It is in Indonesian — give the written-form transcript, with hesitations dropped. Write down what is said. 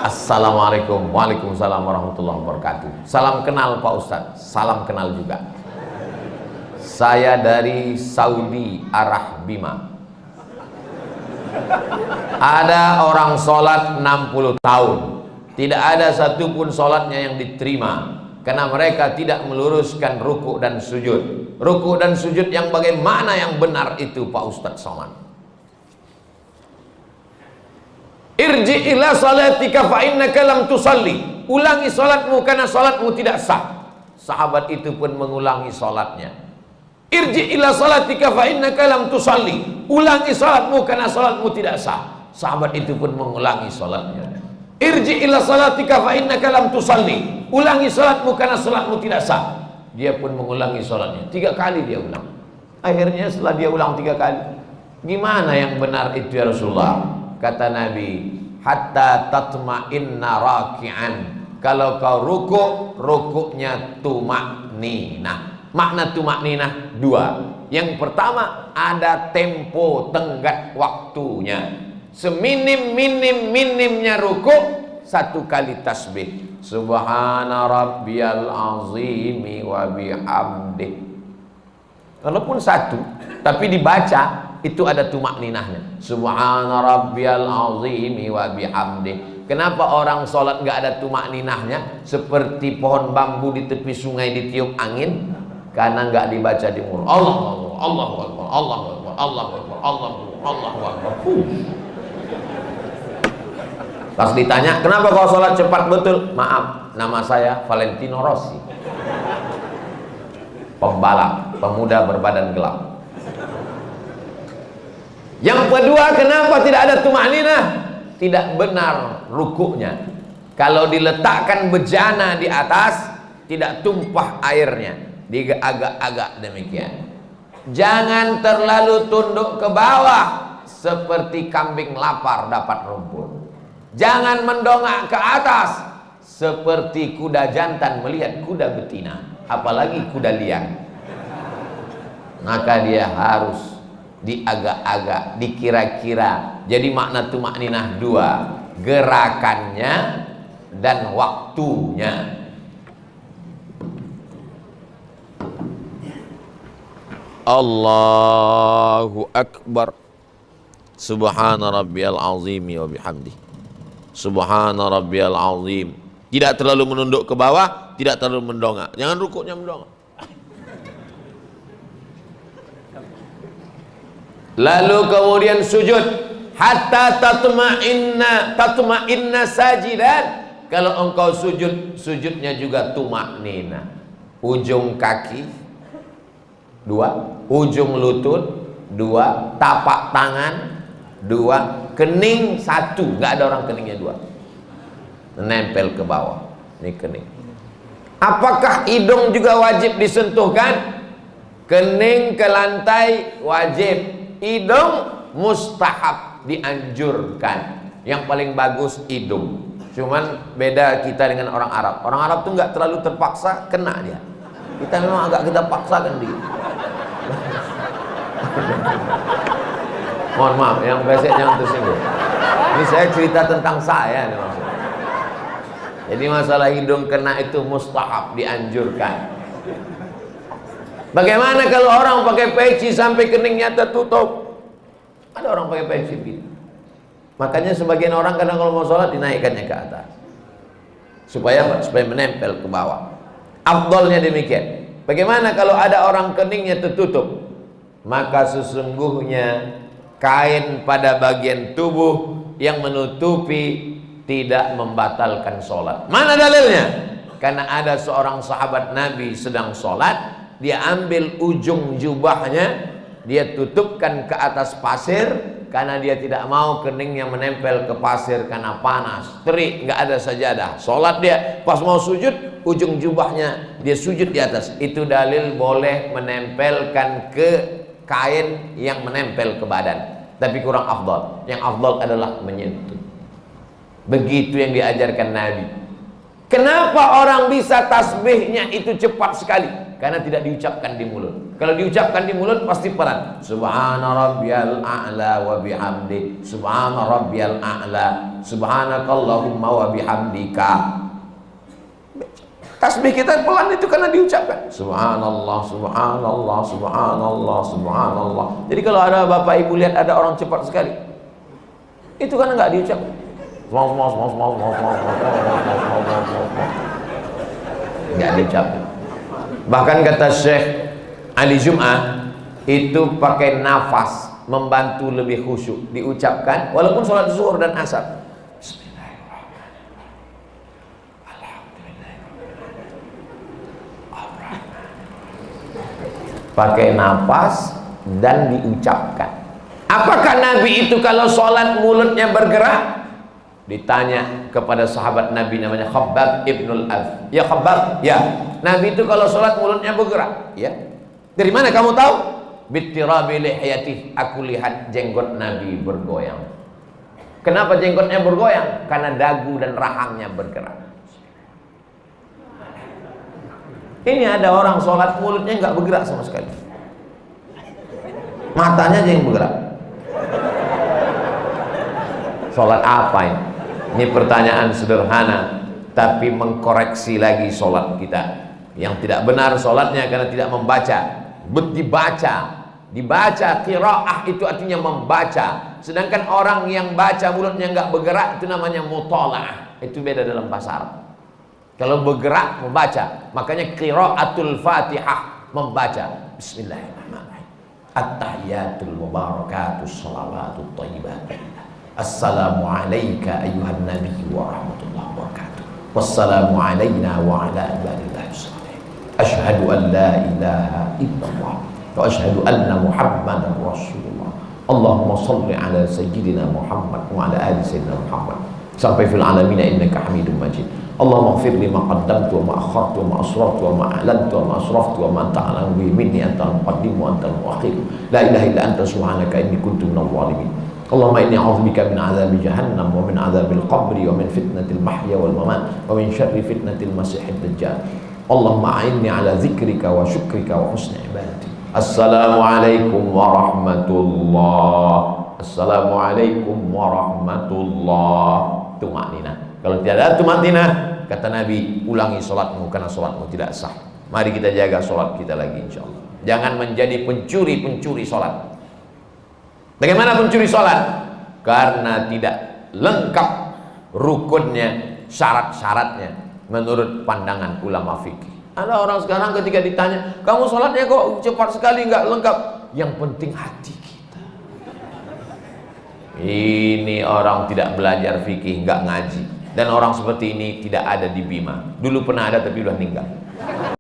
Assalamualaikum. Waalaikumsalam warahmatullahi wabarakatuh. Salam kenal Pak Ustadz. Salam kenal juga. Saya dari Saudi Arabia. Ada orang sholat 60 tahun, tidak ada satupun sholatnya yang diterima karena mereka tidak meluruskan ruku dan sujud. Ruku dan sujud yang bagaimana yang benar itu Pak Ustadz Somad? Irji ila salatika fa innaka lam tusalli. Ulangi salatmu karena salatmu tidak sah. Sahabat itu pun mengulangi salatnya. Irji ila salatika fa innaka lam tusalli. Ulangi salatmu karena salatmu tidak sah. Sahabat itu pun mengulangi salatnya. Irji ila salatika fa innaka lam tusalli. Ulangi salatmu karena salatmu tidak sah. Dia pun mengulangi salatnya. 3 kali dia ulang. Akhirnya setelah dia ulang 3 kali, gimana yang benar itu ya Rasulullah? Kata Nabi, hatta tatma'inna raki'an. Kalau kau rukuknya tumakninah. Makna tumakninah 2. Yang pertama, ada tempo tenggat waktunya. Seminim-minimnya rukuk 1 kali tasbih. Subhana rabbiyal azimi wa bihamdih. Walaupun 1, tapi dibaca itu ada tumakninahnya. Subhana rabbiyal azimi wa bihamdih. Kenapa orang sholat nggak ada tumakninahnya? Seperti pohon bambu di tepi sungai ditiup angin, karena nggak dibaca di mulut. Allahu Akbar, Allahu Akbar, Allahu Akbar, Allahu Akbar, Allahu Akbar. Pas ditanya, kenapa kau sholat cepat betul? Maaf, nama saya Valentino Rossi, pembalap, pemuda berbadan gelap. Yang kedua, kenapa tidak ada tumakninah? Tidak benar rukuknya. Kalau diletakkan bejana di atas, tidak tumpah airnya, diagak-agak demikian. Jangan terlalu tunduk ke bawah seperti kambing lapar dapat rumput. Jangan mendongak ke atas seperti kuda jantan melihat kuda betina, apalagi kuda liar. Maka dia harus diagak-agak, dikira-kira. Jadi makna tumakninah 2, gerakannya dan waktunya. Allahu Akbar. Subhana rabbiyal azimi wa bihamdi. Subhana rabbiyal azim. Tidak terlalu menunduk ke bawah, tidak terlalu mendongak. Jangan rukuknya mendongak. Lalu kemudian sujud hatta tatma'inna sajidan. Kalau engkau sujud, sujudnya juga tumaknina. Ujung kaki 2, ujung lutut 2, tapak tangan 2, kening 1. Nggak ada orang keningnya 2. Menempel ke bawah. Ini kening. Apakah hidung juga wajib disentuhkan? Kening ke lantai wajib. Hidung mustahab, dianjurkan. Yang paling bagus hidung. Cuman beda kita dengan orang Arab. Orang Arab tuh nggak terlalu terpaksa, kena dia. Kita memang agak kita paksakan dia. Mohon maaf, yang besek jangan tersinggung. Ini saya cerita tentang saya nih maksudnya. Jadi masalah hidung kena itu mustahab, dianjurkan. Bagaimana kalau orang pakai peci sampai keningnya tertutup? Ada orang pakai peci gitu. Makanya sebagian orang kadang kalau mau sholat dinaikkannya ke atas, supaya menempel ke bawah. Afdolnya demikian. Bagaimana kalau ada orang keningnya tertutup? Maka sesungguhnya kain pada bagian tubuh yang menutupi tidak membatalkan sholat. Mana dalilnya? Karena ada seorang sahabat Nabi sedang sholat, dia ambil ujung jubahnya, dia tutupkan ke atas pasir, karena dia tidak mau keningnya menempel ke pasir karena panas, terik, nggak ada sajadah. Sholat dia, pas mau sujud, ujung jubahnya dia sujud di atas. Itu dalil boleh menempelkan ke kain yang menempel ke badan, tapi kurang afdal. Yang afdal adalah menyentuh. Begitu yang diajarkan Nabi. Kenapa orang bisa tasbihnya itu cepat sekali? Karena tidak diucapkan di mulut. Kalau diucapkan di mulut pasti peran. Subhana rabbiyal a'la wa bihamdi. Subhana rabbiyal a'la. Subhanakallahumma wa bihamdika. Tasbih kita pelan itu karena diucapkan. Subhanallah, subhanallah, subhanallah, subhanallah. Jadi kalau ada bapak ibu lihat ada orang cepat sekali, itu karena nggak diucapkan. Nggak diucapkan. Bahkan kata Syekh Ali Jum'ah, itu pakai nafas membantu lebih khusyuk diucapkan walaupun sholat zuhur dan asar. Pakai nafas dan diucapkan. Apakah Nabi itu kalau sholat mulutnya bergerak? Ditanya kepada sahabat Nabi namanya Khabbab ibnul Arth. Ya Khabbab, ya. Nabi itu kalau sholat mulutnya bergerak. Ya. Dari mana kamu tahu? Bittirabi lihiyatih. Aku lihat jenggot Nabi bergoyang. Kenapa jenggotnya bergoyang? Karena dagu dan rahangnya bergerak. Ini ada orang sholat mulutnya nggak bergerak sama sekali, matanya aja yang bergerak. Sholat apa ini? Ini pertanyaan sederhana, tapi mengkoreksi lagi sholat kita. Yang tidak benar sholatnya karena tidak membaca. Dibaca qiraah itu artinya membaca. Sedangkan orang yang baca mulutnya nggak bergerak itu namanya mutalaah. Itu beda dalam bahasa Arab. Kalau bergerak membaca, makanya qiraatul Fatihah membaca. Bismillahirrahmanirrahim. At-tahiyatul mubarakatus shalawatut thayyibat. Assalamu alayka ayyuhan nabiyyu wa rahmatullahi wa barakatuh. Wassalamu alayna wa ala ibadillahi shalihin. Asyhadu an la ilaha illallah wa asyhadu anna Muhammadan rasulullah. Allahumma shalli ala sayyidina Muhammad wa ala ali sayyidina Muhammad. Sampai fil alamin innaka Hamidum Majid. Allahumma ighfir li ma qaddamtu wa ma akhartu wa ma asraftu wa ma a'lantu wa ma asraftu wa ma anta a'lamu bihi minni antal muqaddim wa antal muakhir. La ilaha illa anta subhanaka inni kuntu minadh dhalimin. Allahumma inni a'udzubika min 'adzabi jahannam wa min 'adzabil qabri wa min fitnatil mahya wal mamat wa min syarri fitnatil masiihid dajjal. Allahumma a'inni 'ala dzikrika wa syukrika wa husni ibadati. Assalamualaikum warahmatullahi. Assalamualaikum warahmatullahi. Tumanina. Kalau tidak ada tumanina, kata Nabi, ulangi sholatmu karena sholatmu tidak sah. Mari kita jaga sholat kita lagi insyaallah. Jangan menjadi pencuri sholat. Bagaimana pencuri sholat? Karena tidak lengkap rukunnya, syarat-syaratnya menurut pandangan ulama fikih. Ada orang sekarang ketika ditanya, kamu sholatnya kok cepat sekali, nggak lengkap. Yang penting hati kita. Ini orang tidak belajar fikih, nggak ngaji. Dan orang seperti ini tidak ada di Bima. Dulu pernah ada tapi sudah meninggal.